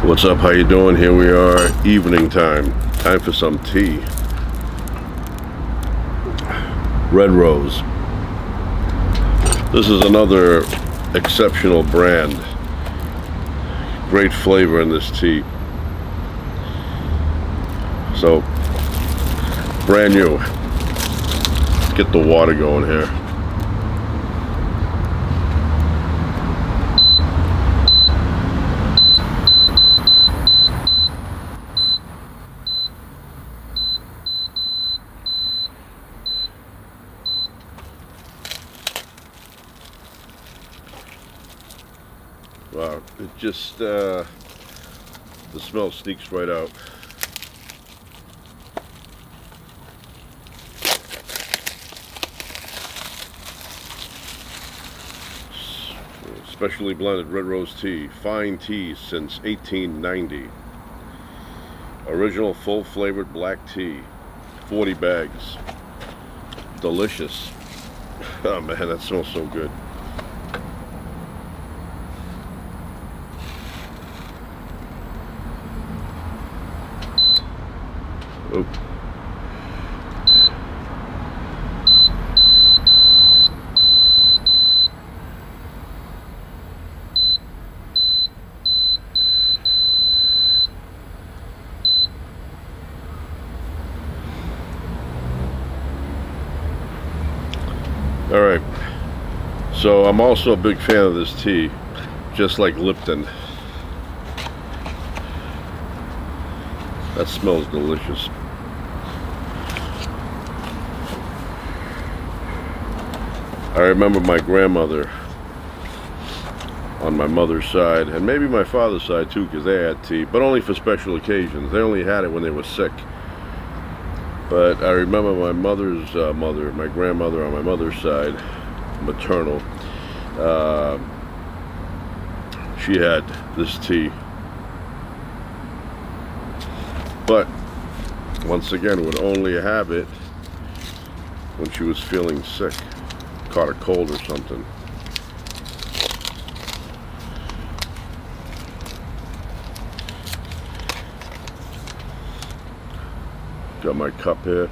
What's up? How you doing? Here we are, evening time. Time for some tea. Red Rose. This is another exceptional brand. Great flavor in this tea. So, brand new. Get the water going here. Wow, it just, the smell sneaks right out. Specially blended red rose tea, fine tea since 1890. Original full flavored black tea, 40 bags. Delicious. Oh man, that smells so good. Oh. All right, so I'm also a big fan of this tea, just like Lipton. That smells delicious. I remember my grandmother on my mother's side, and maybe my father's side too, because they had tea, but only for special occasions. They only had it when they were sick. But I remember my mother's mother, my grandmother on my mother's side, maternal, she had this tea. But once again, would only have it when she was feeling sick, caught a cold or something. Got my cup here.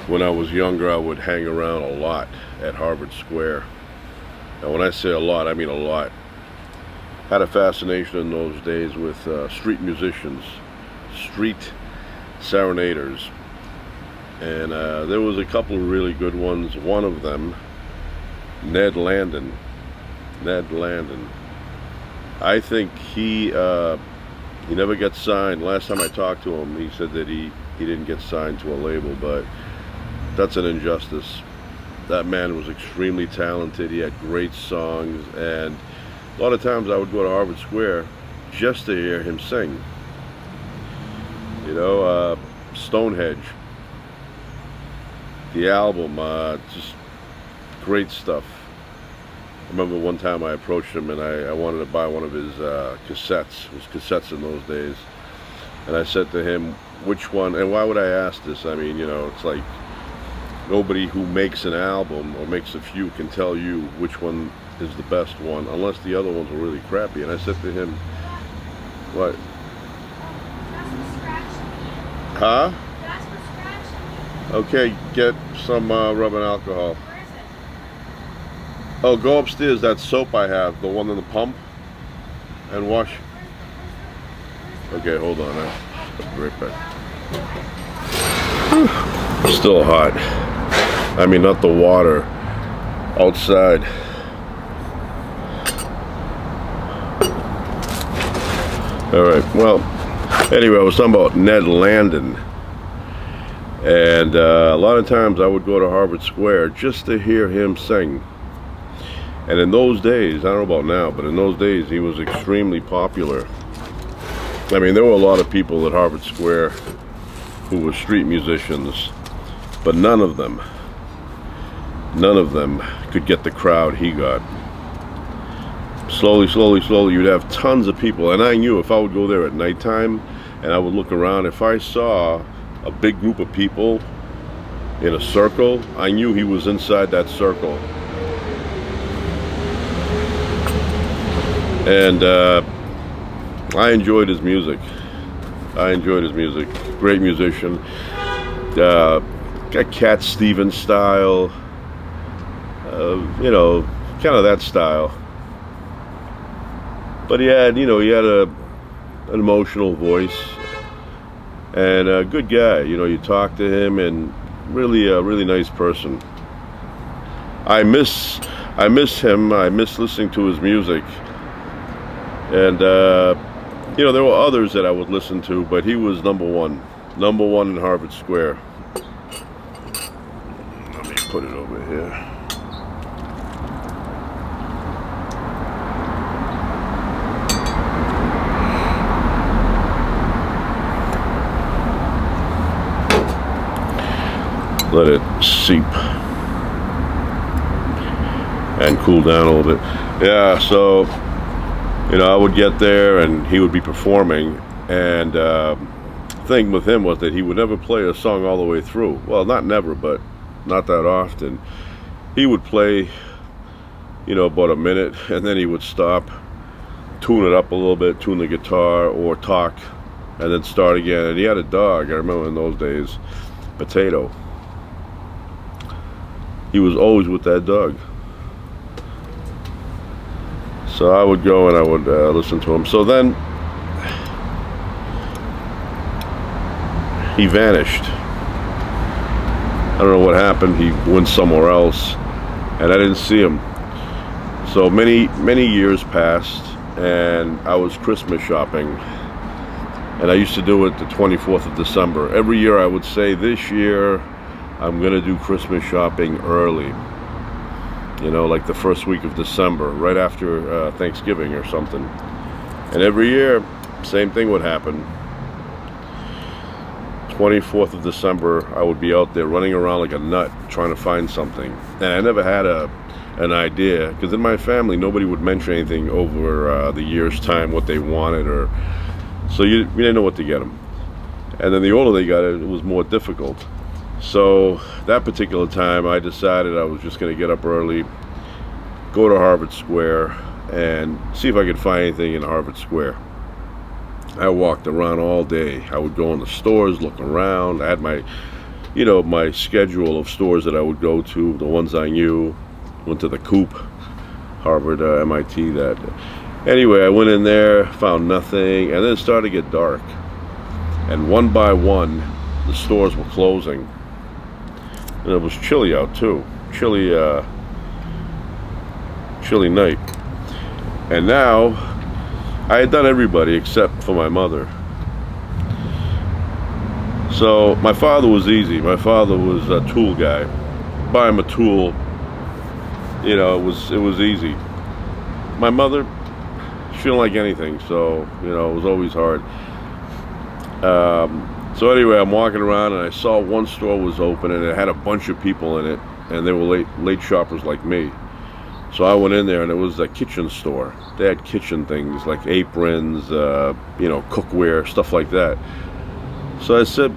When I was younger, I would hang around a lot at Harvard Square. Now when I say a lot, I mean a lot. Had a fascination in those days with street musicians, street serenaders. And there was a couple of really good ones. One of them, Ned Landin. Ned Landin. I think he never got signed. Last time I talked to him, he said that he didn't get signed to a label, but that's an injustice. That man was extremely talented. He had great songs, and a lot of times I would go to Harvard Square just to hear him sing. You know, Stonehenge, the album, just great stuff. I remember one time I approached him and I wanted to buy one of his cassettes. It was cassettes in those days. And I said to him, which one, and why would I ask this? I mean, you know, it's like nobody who makes an album or makes a few can tell you which one is the best one, unless the other ones are really crappy. And I said to him, what? That's for scratching. Huh? That's for scratching. Okay, get some rubbing alcohol. Where is it? Oh, go upstairs, that soap I have, the one in the pump, and wash. Okay, hold on, I'll be right back. Still hot. I mean, not the water, outside. All right, well, anyway, I was talking about Ned Landin. And a lot of times I would go to Harvard Square just to hear him sing. And in those days, I don't know about now, but in those days he was extremely popular. I mean, there were a lot of people at Harvard Square who were street musicians, but none of them could get the crowd he got. Slowly, you'd have tons of people, and I knew if I would go there at nighttime and I would look around, if I saw a big group of people in a circle, I knew he was inside that circle. And I enjoyed his music. Great musician. Got Cat Stevens style. You know, kind of that style. But he had an emotional voice, and a good guy. You know, you talk to him, and really a really nice person. I miss him. I miss listening to his music. And you know, there were others that I would listen to, but he was number one in Harvard Square. Let me put it over here. Let it seep and cool down a little bit. Yeah, so you know, I would get there and he would be performing, and the thing with him was that he would never play a song all the way through. Well, not never, but not that often. He would play, you know, about a minute, and then he would stop, tune it up a little bit, tune the guitar or talk, and then start again. And he had a dog, I remember in those days, Potato. He was always with that dog. So I would go and I would listen to him. So then he vanished. I don't know what happened. He went somewhere else, and I didn't see him. So many years passed, and I was Christmas shopping, and I used to do it the 24th of December. Every year I would say, this year I'm gonna do Christmas shopping early. You know, like the first week of December, right after Thanksgiving or something. And every year, same thing would happen. 24th of December, I would be out there running around like a nut trying to find something. And I never had an idea, because in my family, nobody would mention anything over the year's time, what they wanted, or so we didn't know what to get them. And then the older they got, it was more difficult. So that particular time, I decided I was just going to get up early, go to Harvard Square, and see if I could find anything in Harvard Square. I walked around all day. I would go in the stores, look around. I had my, you know, my schedule of stores that I would go to, the ones I knew. Went to the Coop, Harvard, MIT that. Anyway, I went in there, found nothing, and then it started to get dark. And one by one, the stores were closing. And it was chilly out too. Chilly night. And now, I had done everybody except for my mother. So my father was easy. My father was a tool guy. Buy him a tool, you know, it was easy. My mother, she didn't like anything, so you know, it was always hard. So anyway, I'm walking around and I saw one store was open and it had a bunch of people in it, and they were late shoppers like me. So I went in there and it was a kitchen store. They had kitchen things like aprons, you know, cookware, stuff like that. So I said,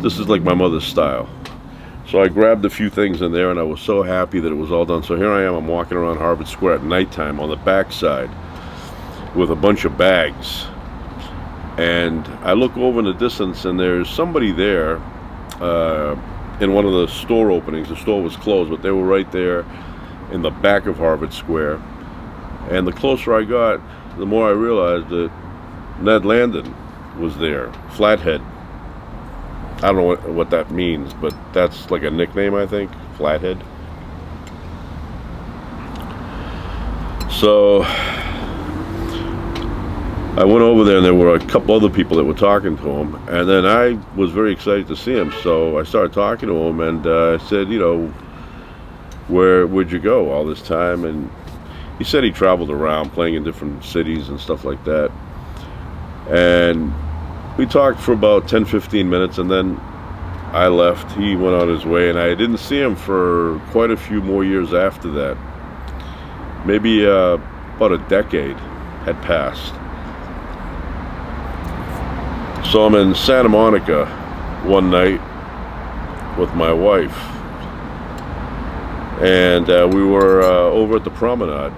this is like my mother's style. So I grabbed a few things in there and I was so happy that it was all done. So here I am, I'm walking around Harvard Square at nighttime on the backside with a bunch of bags. And I look over in the distance and there's somebody there in one of the store openings. The store was closed, but they were right there in the back of Harvard Square. And the closer I got, the more I realized that Ned Landin was there, Flathead. I don't know what that means, but that's like a nickname, I think, Flathead. So I went over there and there were a couple other people that were talking to him, and then I was very excited to see him, so I started talking to him, and I said, you know, where'd you go all this time? And he said he traveled around playing in different cities and stuff like that. And we talked for about 10-15 minutes, and then I left. He went on his way, and I didn't see him for quite a few more years after that. Maybe about a decade had passed. So I'm in Santa Monica one night, with my wife, and we were over at the promenade,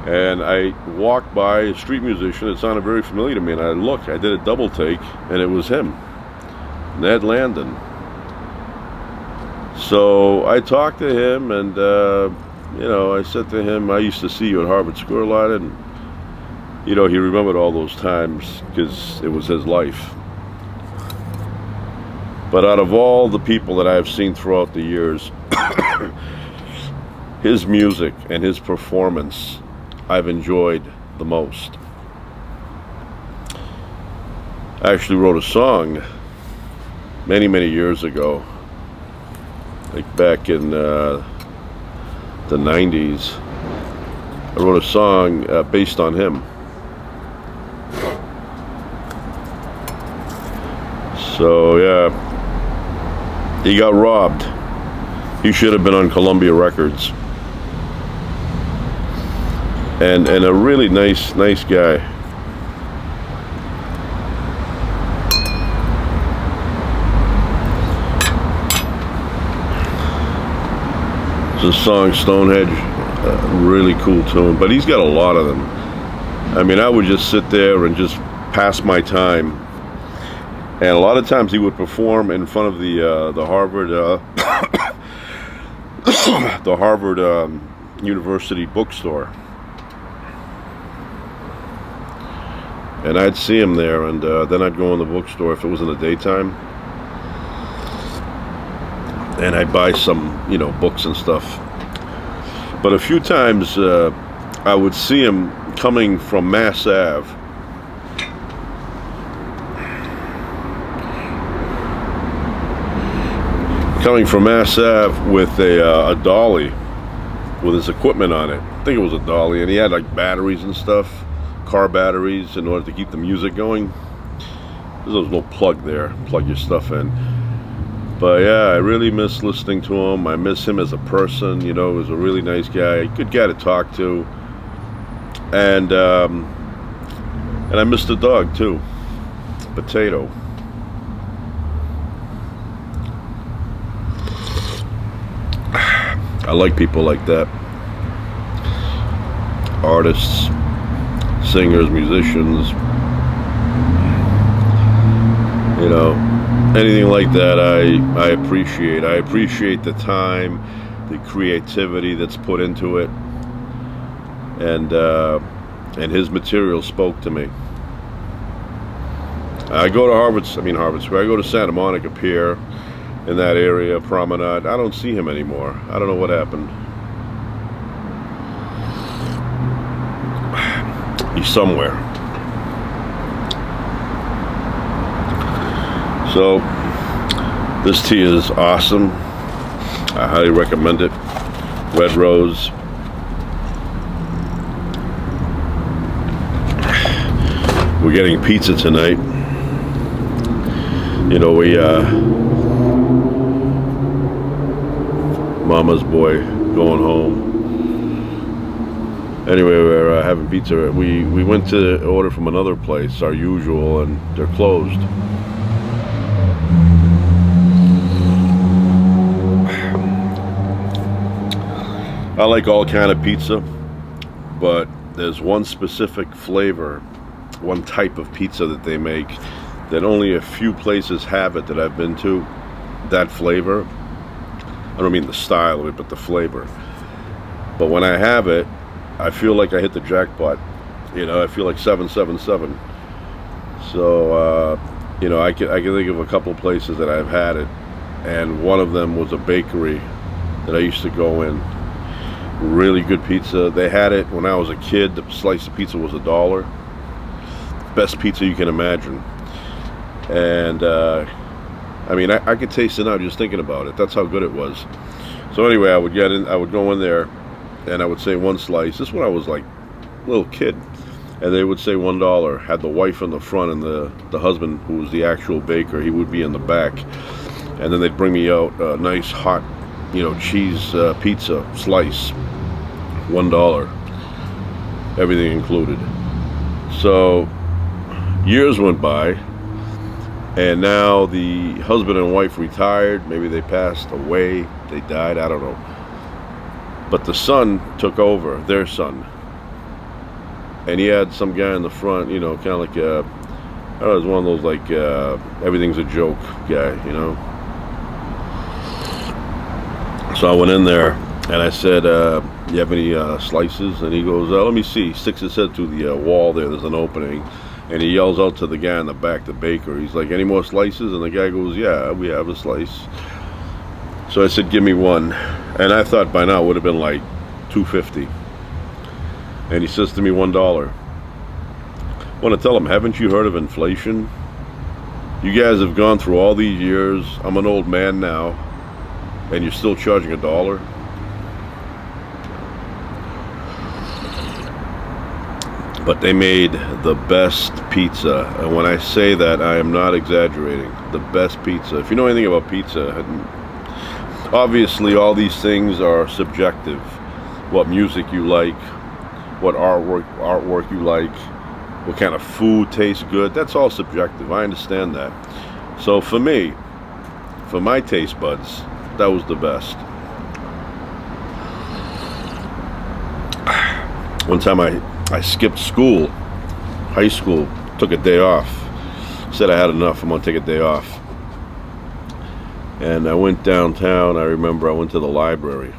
and I walked by a street musician. It sounded very familiar to me, and I did a double take, and it was him, Ned Landin. So I talked to him, and I said to him, I used to see you at Harvard Square a lot, and he remembered all those times because it was his life. But out of all the people that I've seen throughout the years, his music and his performance I've enjoyed the most. I actually wrote a song many, many years ago, like back in the 90s. I wrote a song based on him. So yeah, he got robbed. He should have been on Columbia Records. And a really nice guy. It's a song, Stonehenge, really cool tune, but he's got a lot of them. I mean, I would just sit there and just pass my time, and a lot of times he would perform in front of the Harvard the Harvard University bookstore, and I'd see him there, and then I'd go in the bookstore if it was in the daytime, and I'd buy some, books and stuff. But a few times I would see him coming from Mass Ave. Coming from Mass Ave with a dolly with his equipment on it. I think it was a dolly, and he had like batteries and stuff, car batteries, in order to keep the music going. There was no plug there, plug your stuff in. But yeah, I really miss listening to him. I miss him as a person. He was a really nice guy, good guy to talk to, and I miss the dog too, Potato. I like people like that. Artists, singers, musicians, anything like that I appreciate. I appreciate the time, the creativity that's put into it, and his material spoke to me. I go to Harvard Square. I go to Santa Monica Pier, in that area, Promenade. I don't see him anymore. I don't know what happened. He's somewhere. So this tea is awesome. I highly recommend it. Red Rose. We're getting pizza tonight. Mama's boy going home. Anyway, we're having pizza. We went to order from another place, our usual, and they're closed. I like all kind of pizza, but there's one specific flavor, one type of pizza that they make that only a few places have it that I've been to. That flavor, I don't mean the style of it, but the flavor. But when I have it, I feel like I hit the jackpot. I feel like 777. So I can think of a couple places that I've had it, and one of them was a bakery that I used to go in. Really good pizza. They had it when I was a kid. The slice of pizza was $1. Best pizza you can imagine. And I could taste it now just thinking about it. That's how good it was. So anyway, I would go in there, and I would say one slice. This is when I was like a little kid, and they would say $1. Had the wife in the front, and the husband, who was the actual baker, he would be in the back. And then they'd bring me out a nice hot, cheese pizza slice, $1, everything included. So years went by, And now the husband and wife retired. Maybe they passed away, they died, I don't know. But the son took over, their son. And he had some guy in the front, you know, kind of like I don't know, it was one of those like everything's a joke guy, you know. So I went in there and I said, you have any slices? And he goes, let me see. Sticks his head through the wall there, there's an opening. And he yells out to the guy in the back, the baker. He's like, any more slices? And the guy goes, yeah, we have a slice. So I said, give me one. And I thought by now it would have been like $2.50. And he says to me, $1. I want to tell him, haven't you heard of inflation? You guys have gone through all these years. I'm an old man now. And you're still charging $1? But they made the best pizza, and when I say that, I am not exaggerating. The best pizza. If you know anything about pizza, obviously all these things are subjective. What music you like, what artwork you like, what kind of food tastes good, that's all subjective. I understand that. So for me, for my taste buds, that was the best. One time I skipped school, high school, took a day off. Said I had enough, I'm gonna take a day off. And I went downtown. I remember I went to the library.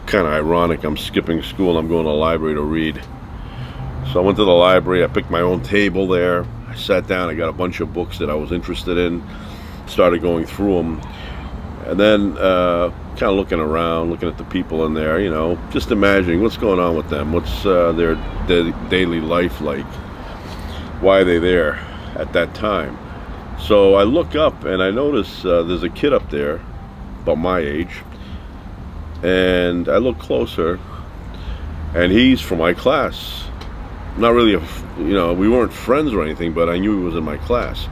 Kind of ironic, I'm skipping school and I'm going to the library to read. So I went to the library, I picked my own table there. I sat down, I got a bunch of books that I was interested in, started going through them. And then kind of looking around, looking at the people in there, you know, just imagining what's going on with them, what's their daily life like, why are they there at that time. So I look up and I notice there's a kid up there about my age, and I look closer and he's from my class. Not really you know, we weren't friends or anything, but I knew he was in my class.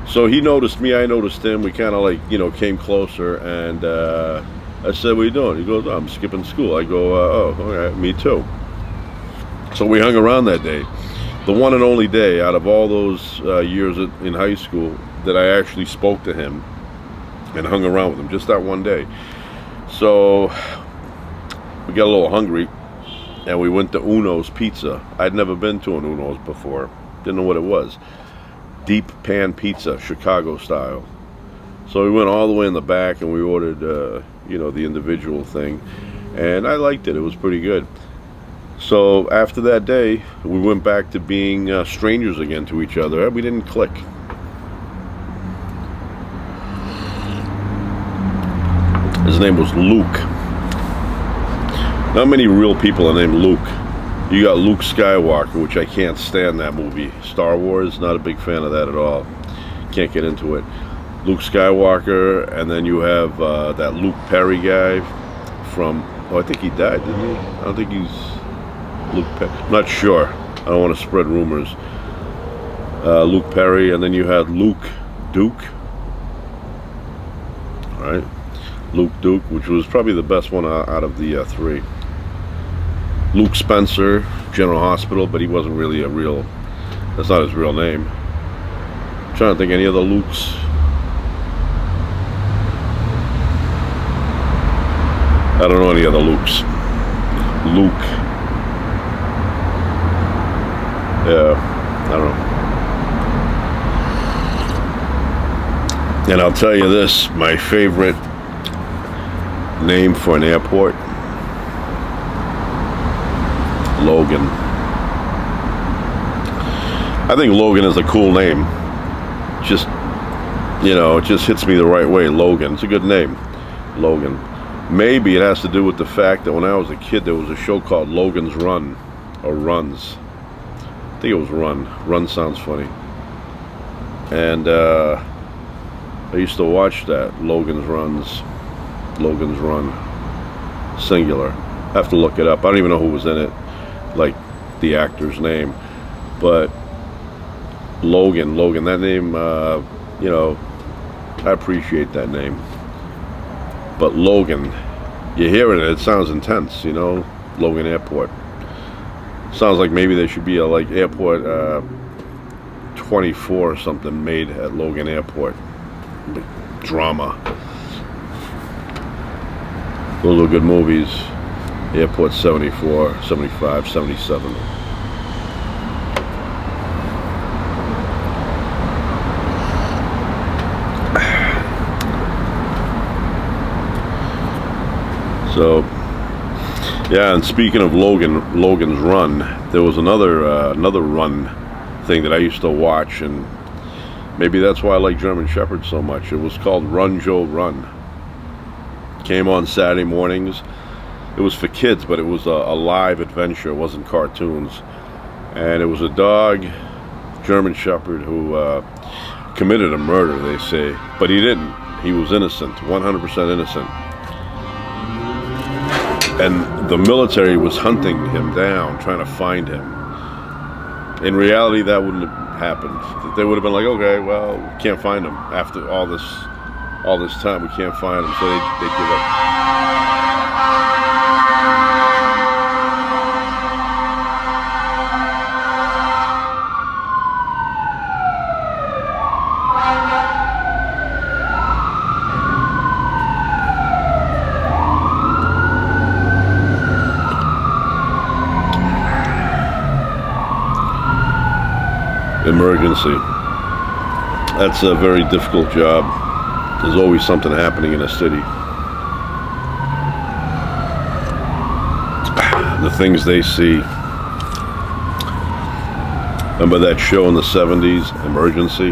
So he noticed me, I noticed him. We kind of like, you know, came closer, and I said, what are you doing? He goes, oh, I'm skipping school. I go, oh, all right, me too. So we hung around that day. The one and only day out of all those years in high school that I actually spoke to him and hung around with him, just that one day. So we got a little hungry, and we went to Uno's Pizza. I'd never been to an Uno's before. Didn't know what it was. Deep pan pizza, Chicago style. So we went all the way in the back and we ordered, you know, the individual thing, and I liked it. It was pretty good. So after that day, we went back to being strangers again to each other. We didn't click. His name was Luke. Not many real people are named Luke. You got Luke Skywalker, which I can't stand that movie. Star Wars, not a big fan of that at all. Can't get into it. Luke Skywalker, and then you have that Luke Perry guy from, oh, I think he died, didn't he? I don't think he's Luke Perry. I'm not sure. I don't want to spread rumors. Luke Perry, and then you had Luke Duke. All right. Luke Duke, which was probably the best one out of the three. Luke Spencer, General Hospital, but he wasn't really a real, that's not his real name. I'm trying to think any other Lukes. I don't know any other Lukes. Luke. Yeah, I don't know. And I'll tell you this, my favorite name for an airport, Logan. I think Logan is a cool name. Just, you know, it just hits me the right way. Logan. It's a good name. Logan. Maybe it has to do with the fact that when I was a kid, there was a show called Logan's Run, or Runs. I think it was Run. Run sounds funny. And I used to watch that. Logan's Runs. Logan's Run. Singular. I have to look it up. I don't even know who was in it, like the actor's name, but Logan, that name, you know, I appreciate that name. But Logan, you hear it, it sounds intense, you know. Logan Airport sounds like maybe there should be a like airport 24 or something made at Logan Airport. Big drama. Those are good movies. Airport 74, 75, 77. So, yeah, and speaking of Logan's Run, there was another run thing that I used to watch, and maybe that's why I like German Shepherds so much. It was called Run, Joe, Run. Came on Saturday mornings. It was for kids, but it was a live adventure. It wasn't cartoons. And it was a dog, German Shepherd, who committed a murder, they say. But he didn't. He was innocent, 100% innocent. And the military was hunting him down, trying to find him. In reality, that wouldn't have happened. They would have been like, okay, well, we can't find him. After all this time, we can't find him. So they give up. Emergency. That's a very difficult job. There's always something happening in a city. The things they see. Remember that show in the 70s, Emergency?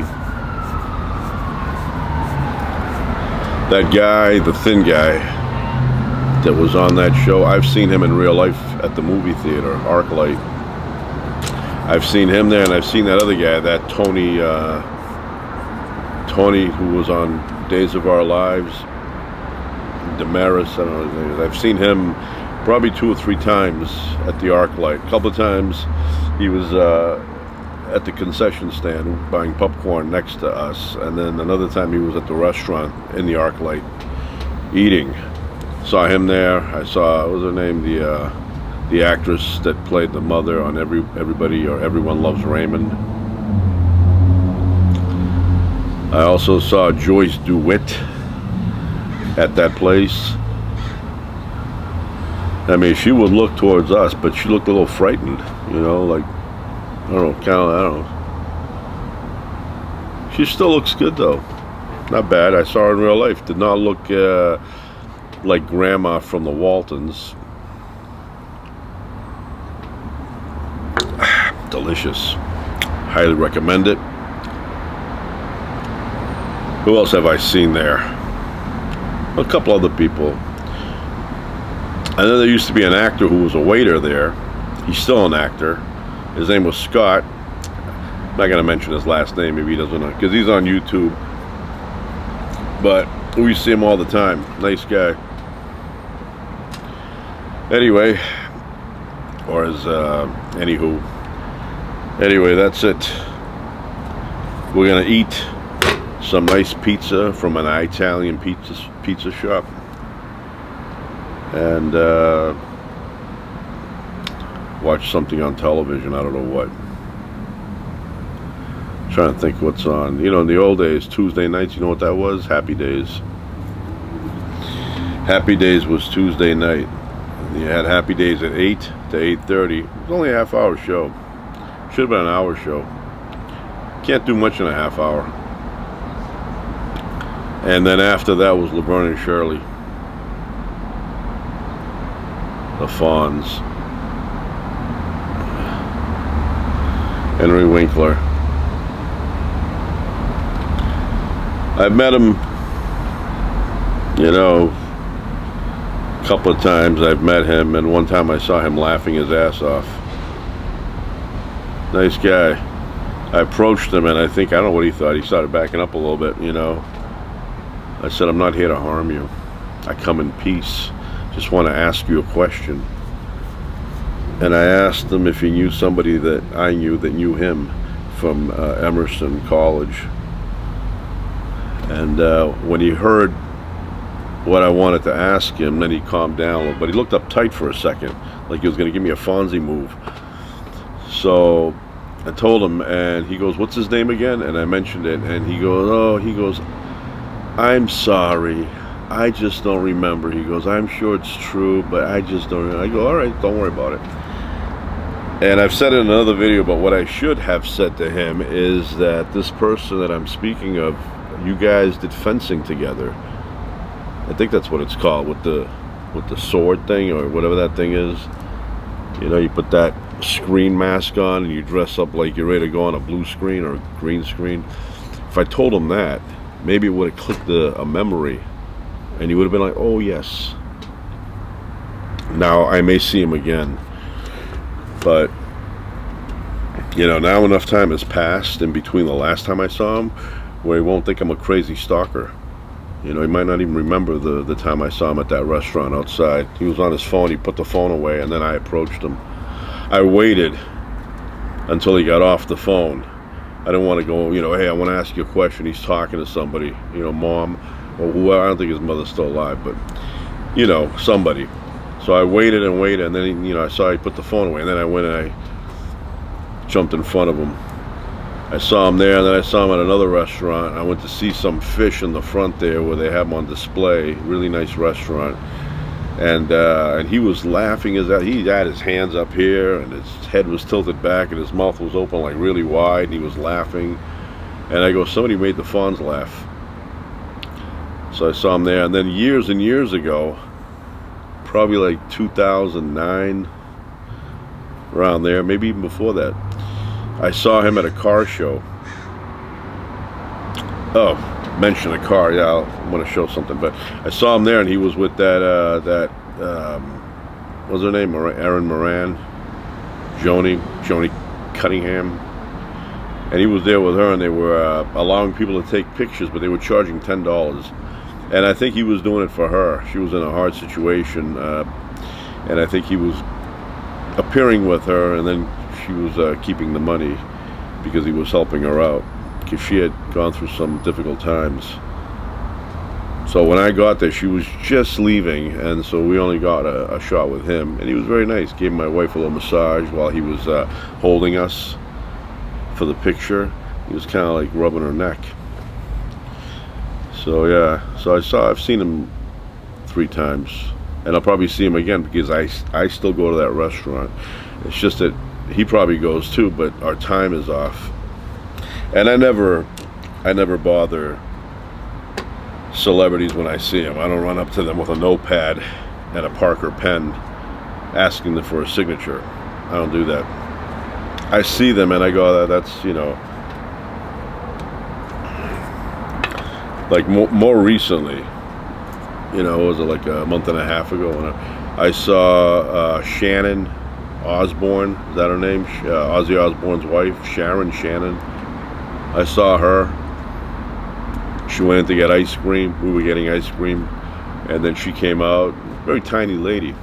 That guy, the thin guy that was on that show, I've seen him in real life at the movie theater, ArcLight. I've seen him there, and I've seen that other guy, that Tony, who was on Days of Our Lives, Damaris, I don't know his name. I've seen him probably 2 or 3 times at the ArcLight. A couple of times he was at the concession stand buying popcorn next to us, and then another time he was at the restaurant in the ArcLight eating. Saw him there. I saw, what was her name, the actress that played the mother on Everyone Loves Raymond. I also saw Joyce DeWitt at that place. I mean, she would look towards us, but she looked a little frightened, you know, like, I don't know. She still looks good, though. Not bad. I saw her in real life. Did not look like Grandma from the Waltons. Delicious. Highly recommend it. Who else have I seen there? A couple other people. And then there used to be an actor who was a waiter there. He's still an actor. His name was Scott. I'm not going to mention his last name if he doesn't know, because he's on YouTube. But we see him all the time. Nice guy. Anyway, or as anywho. Anyway, that's it. We're gonna eat some nice pizza from an Italian pizza shop, and watch something on television. I don't know what. I'm trying to think what's on. You know, in the old days, Tuesday nights. You know what that was? Happy Days. Happy Days was Tuesday night. You had Happy Days at 8 to 8:30. It was only a half-hour show. Should have been an hour show. Can't do much in a half hour. And then after that was Laverne and Shirley. The Fonz. Henry Winkler. I've met him, you know, a couple of times. I've met him, and one time I saw him laughing his ass off. Nice guy. I approached him, and I don't know what he thought. He started backing up a little bit, you know. I said, I'm not here to harm you. I come in peace. Just want to ask you a question. And I asked him if he knew somebody that I knew that knew him from Emerson College. And when he heard what I wanted to ask him, then he calmed down. But he looked uptight for a second, like he was going to give me a Fonzie move. So I told him, and he goes, "What's his name again?" And I mentioned it, and he goes, "Oh," he goes, "I'm sorry. I just don't remember." He goes, "I'm sure it's true, but I just don't remember." I go, "All right, don't worry about it." And I've said it in another video, but what I should have said to him is that this person that I'm speaking of, you guys did fencing together. I think that's what it's called, with the sword thing, or whatever that thing is. You know, you put that screen mask on and you dress up like you're ready to go on a blue screen or a green screen. If I told him that, maybe it would have clicked a memory, and he would have been like, "Oh yes." Now I may see him again, but you know, now enough time has passed in between the last time I saw him where he won't think I'm a crazy stalker. You know, he might not even remember the time I saw him at that restaurant outside. He was on his phone, he put the phone away, and then I approached him. I waited until he got off the phone. I didn't want to go, you know, "Hey, I want to ask you a question." He's talking to somebody, you know, mom, or whoever. I don't think his mother's still alive, but, you know, somebody. So I waited and waited, and then, you know, I saw he put the phone away, and then I went and I jumped in front of him. I saw him there, and then I saw him at another restaurant. I went to see some fish in the front there where they have them on display. Really nice restaurant. And he was laughing. He had his hands up here, and his head was tilted back, and his mouth was open like really wide, and he was laughing. And I go, "Somebody made the fawns laugh." So I saw him there, and then years and years ago, probably like 2009, around there, maybe even before that, I saw him at a car show. Oh, mention a car, yeah, I'm going to show something, but I saw him there, and he was with that what's her name, Erin Moran, Joni Cunningham, and he was there with her, and they were allowing people to take pictures, but they were charging $10, and I think he was doing it for her. She was in a hard situation, and I think he was appearing with her, and then she was keeping the money because he was helping her out, because she had gone through some difficult times. So when I got there, she was just leaving, and so we only got a shot with him, and he was very nice. Gave my wife a little massage while he was holding us for the picture. He was kind of like rubbing her neck. So yeah, so I've seen him 3 times, and I'll probably see him again because I still go to that restaurant. It's just that he probably goes too, but our time is off. And I never bother celebrities when I see them. I don't run up to them with a notepad and a Parker pen asking them for a signature. I don't do that. I see them and I go, "That's, you know." Like more recently, you know, was it like a month and a half ago, when I saw Shannon Osborne, is that her name? Ozzy Osbourne's wife, Shannon. I saw her. She went in to get ice cream. We were getting ice cream, and then she came out. Very tiny lady.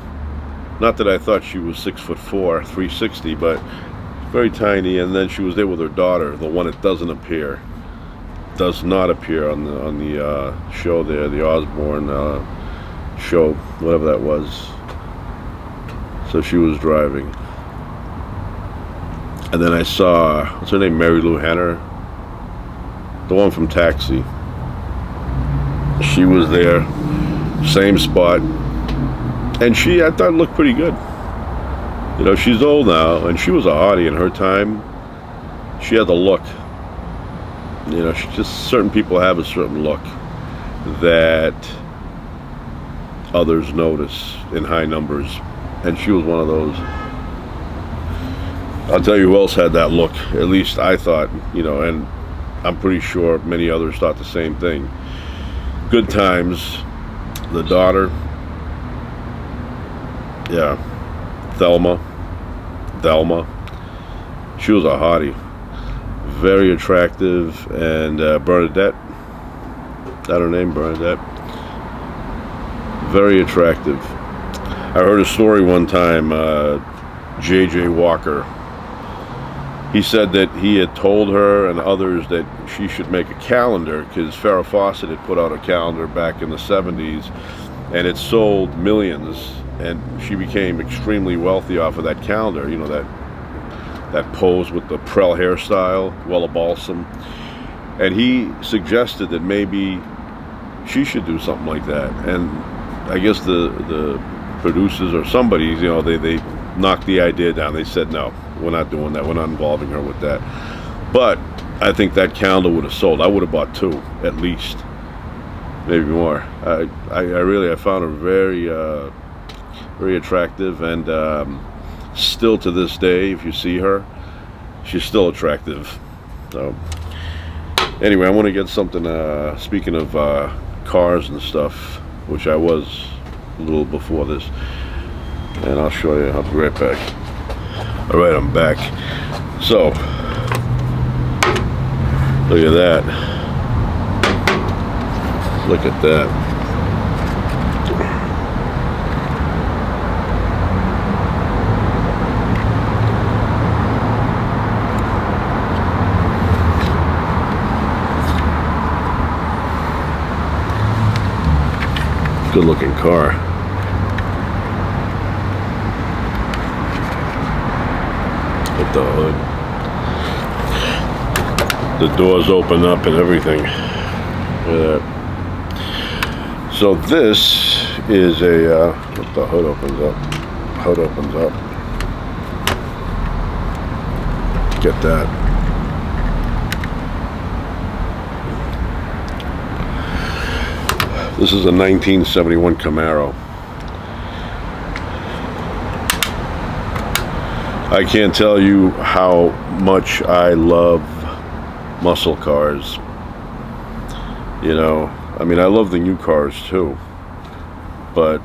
Not that I thought she was 6'4", 360, but very tiny. And then she was there with her daughter, the one that does not appear on the show there, the Osborne show, whatever that was. So she was driving. And then I saw, what's her name, Mary Lou Henner, the one from Taxi. She was there, same spot, and I thought looked pretty good. You know, she's old now, and she was a hottie in her time. She had the look. You know, certain people have a certain look that others notice in high numbers, and she was one of those. I'll tell you who else had that look. At least I thought, you know, and I'm pretty sure many others thought the same thing. Good Times, the daughter, yeah, Thelma, she was a hottie, very attractive, and Bernadette, is that her name, Bernadette? Very attractive. I heard a story one time, J.J. Walker, he said that he had told her and others that she should make a calendar, because Farrah Fawcett had put out a calendar back in the 70s, and it sold millions, and she became extremely wealthy off of that calendar. You know, that pose with the Prel hairstyle, Wella Balsam, and he suggested that maybe she should do something like that. And I guess the producers or somebody, you know, they knocked the idea down. They said, no, we're not doing that. We're not involving her with that. But I think that calendar would have sold. I would have bought 2 at least, maybe more. I really found her very very attractive, and still to this day, if you see her, she's still attractive. So anyway, I want to get something, speaking of cars and stuff, which I was a little before this, and I'll show you. I'll be right back. All right, I'm back. So look at that. Look at that. Good looking car. With the hood. The doors open up and everything. Look at that. So this is a, the hood opens up. Hood opens up. Get that. This is a 1971 Camaro. I can't tell you how much I love muscle cars. You know, I mean, I love the new cars too, but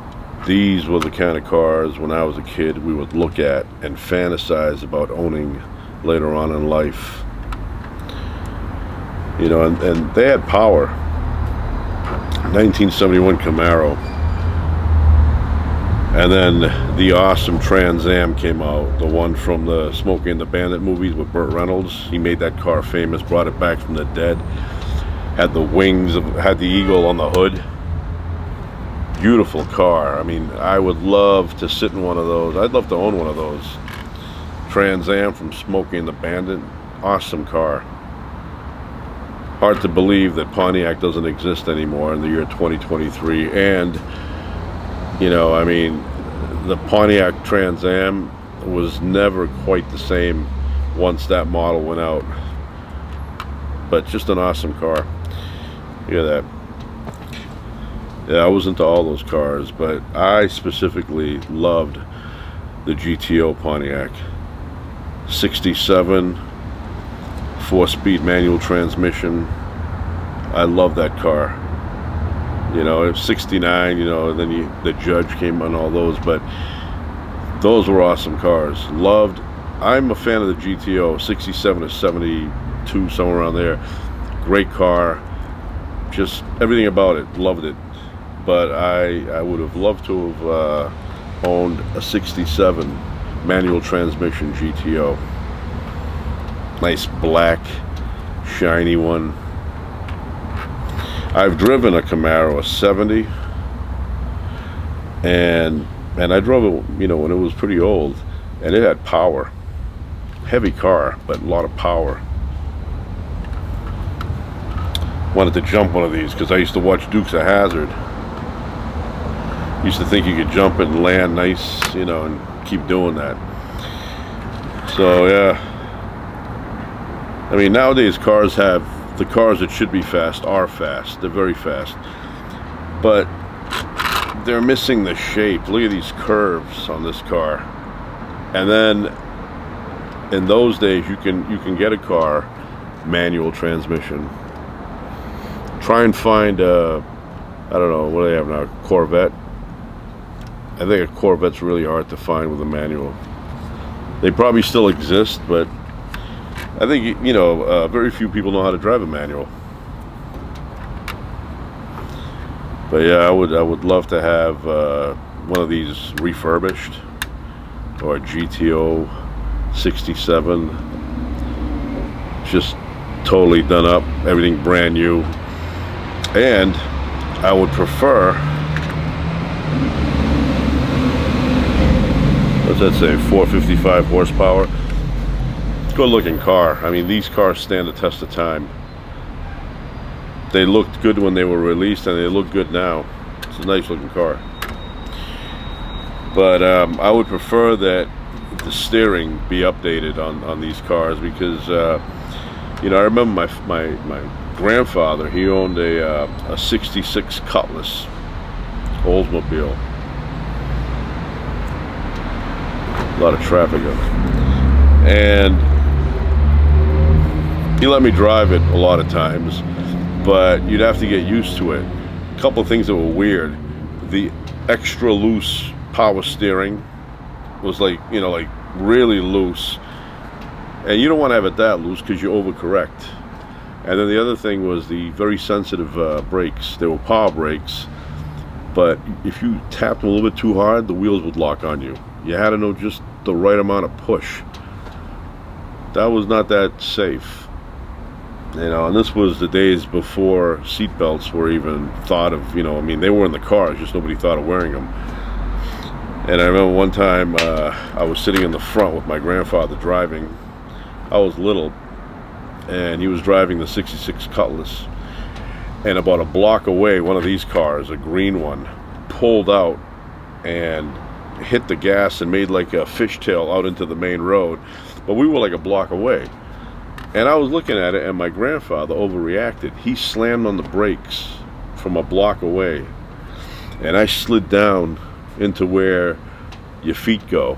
these were the kind of cars when I was a kid we would look at and fantasize about owning later on in life. You know, and they had power. 1971 Camaro, and then the awesome Trans Am came out, the one from the Smokey and the Bandit movies with Burt Reynolds. He made that car famous, brought it back from the dead, had the wings, had the eagle on the hood. Beautiful car. I mean, I would love to sit in one of those. I'd love to own one of those. Trans Am from Smokey and the Bandit. Awesome car. Hard to believe that Pontiac doesn't exist anymore in the year 2023. And, you know, I mean, the Pontiac Trans Am was never quite the same once that model went out. But just an awesome car. Look at that. Yeah, I was into all those cars, but I specifically loved the GTO Pontiac. 67. 4-speed manual transmission. I love that car. You know, it's 69, you know, and then the Judge came on all those, but those were awesome cars. Loved. I'm a fan of the GTO, 67 to 72, somewhere around there. Great car. Just everything about it. Loved it. But I would have loved to have owned a 67 manual transmission GTO. Nice black, shiny one. I've driven a Camaro, a 70, and I drove it, you know, when it was pretty old, and it had power. Heavy car, but a lot of power. Wanted to jump one of these because I used to watch Dukes of Hazzard. Used to think you could jump it and land nice, you know, and keep doing that. So yeah. I mean, nowadays cars have, the cars that should be fast are fast. They're very fast. But they're missing the shape. Look at these curves on this car. And then in those days you can get a car manual transmission. Try and find I don't know, what do they have now? Corvette. I think a Corvette's really hard to find with a manual. They probably still exist, but I think, you know, very few people know how to drive a manual. But yeah, I would love to have one of these refurbished, or a GTO 67, just totally done up, everything brand new. And I would prefer, what's that say, 455 horsepower. good looking car. I mean, these cars stand the test of time. They looked good when they were released, and they look good now. It's a nice looking car. But I would prefer that the steering be updated on these cars, because you know, I remember my grandfather, he owned a 66 Cutlass Oldsmobile. A lot of traffic up. And he let me drive it a lot of times, but you'd have to get used to it. A couple of things that were weird. The extra loose power steering was like, you know, like really loose. And you don't want to have it that loose because you overcorrect. And then the other thing was the very sensitive brakes. They were power brakes, but if you tapped them a little bit too hard, the wheels would lock on you. You had to know just the right amount of push. That was not that safe, you know. And this was the days before seat belts were even thought of. You know, I mean, they were in the cars, just nobody thought of wearing them. And I remember one time I was sitting in the front with my grandfather driving. I was little, and he was driving the 66 Cutlass, and about a block away, one of these cars, a green one, pulled out and hit the gas and made like a fishtail out into the main road. But we were like a block away, and I was looking at it, and my grandfather overreacted. He slammed on the brakes from a block away, and I slid down into where your feet go.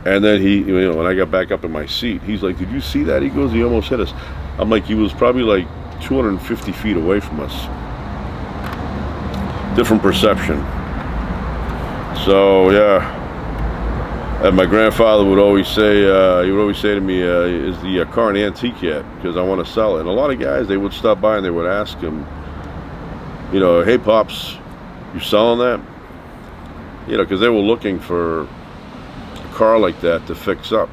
And then he, you know, when I got back up in my seat, he's like, "Did you see that?" He goes, "He almost hit us." I'm like, he was probably like 250 feet away from us. Different perception. So yeah, and my grandfather would always say, he would always say to me, "Is the car an antique yet? Because I want to sell it." And a lot of guys, they would stop by and they would ask him, you know, "Hey Pops, you selling that?" You know, because they were looking for a car like that to fix up.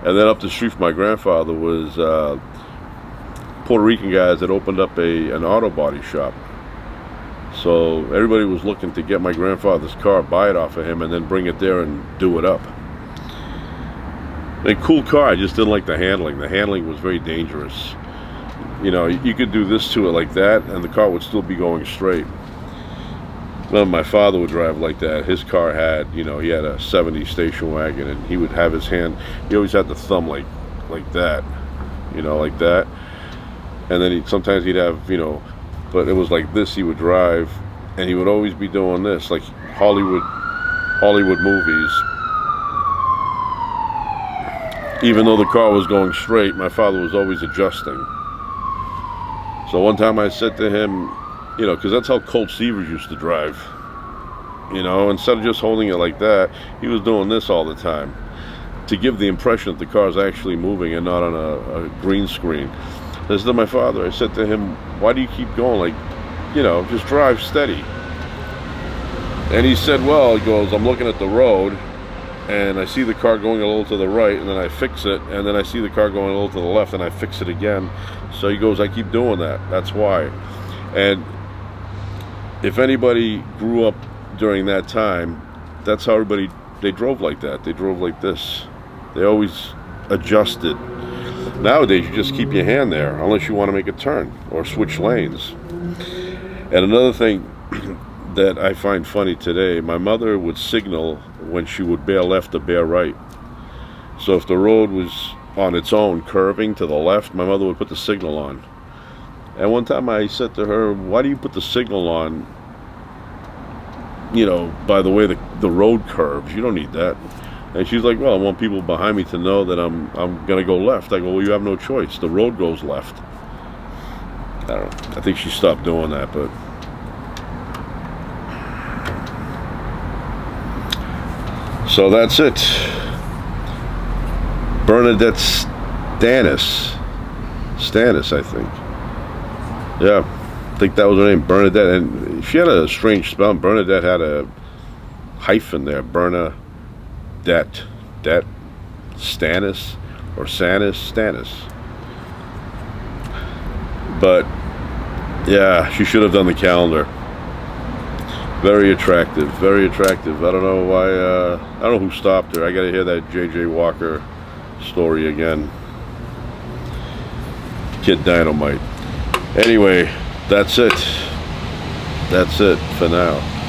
And then up the street from my grandfather was Puerto Rican guys that opened up an auto body shop. So everybody was looking to get my grandfather's car, buy it off of him, and then bring it there and do it up. A cool car, I just didn't like the handling. The handling was very dangerous. You know, you could do this to it like that, and the car would still be going straight. Well, my father would drive like that. His car had, you know, he had a 70 station wagon, and he would have his hand, he always had the thumb like that, you know, like that. And then sometimes he'd have, you know, but it was like this he would drive, and he would always be doing this, like Hollywood movies. Even though the car was going straight, my father was always adjusting. So one time I said to him, you know, because that's how Colt Seavers used to drive. You know, instead of just holding it like that, he was doing this all the time to give the impression that the car's actually moving and not on a green screen. I said to my father, I said to him, "Why do you keep going? Like, you know, just drive steady." And he said, "Well," he goes, "I'm looking at the road, and I see the car going a little to the right, and then I fix it, and then I see the car going a little to the left, and I fix it again." So he goes, "I keep doing that. That's why." And if anybody grew up during that time, that's how everybody, they drove like that. They drove like this. They always adjusted. Nowadays, you just keep your hand there unless you want to make a turn or switch lanes. And another thing that I find funny today, my mother would signal when she would bear left or bear right. So if the road was on its own curving to the left, my mother would put the signal on. And one time I said to her, "Why do you put the signal on, you know, by the way the road curves? You don't need that." And she's like, "Well, I want people behind me to know that I'm gonna go left." I go, "Well, you have no choice. The road goes left." I don't know. I think she stopped doing that, but so that's it. Bern Nadette Stanis, I think. Yeah, I think that was her name, Bern Nadette. And she had a strange spelling. Bern Nadette had a hyphen there. Bern Nadette Stanis, or Stanis. But yeah, she should have done the calendar. Very attractive, very attractive. I don't know why. I don't know who stopped her. I got to hear that J.J. Walker story again. Kid Dynamite. Anyway, that's it. That's it for now.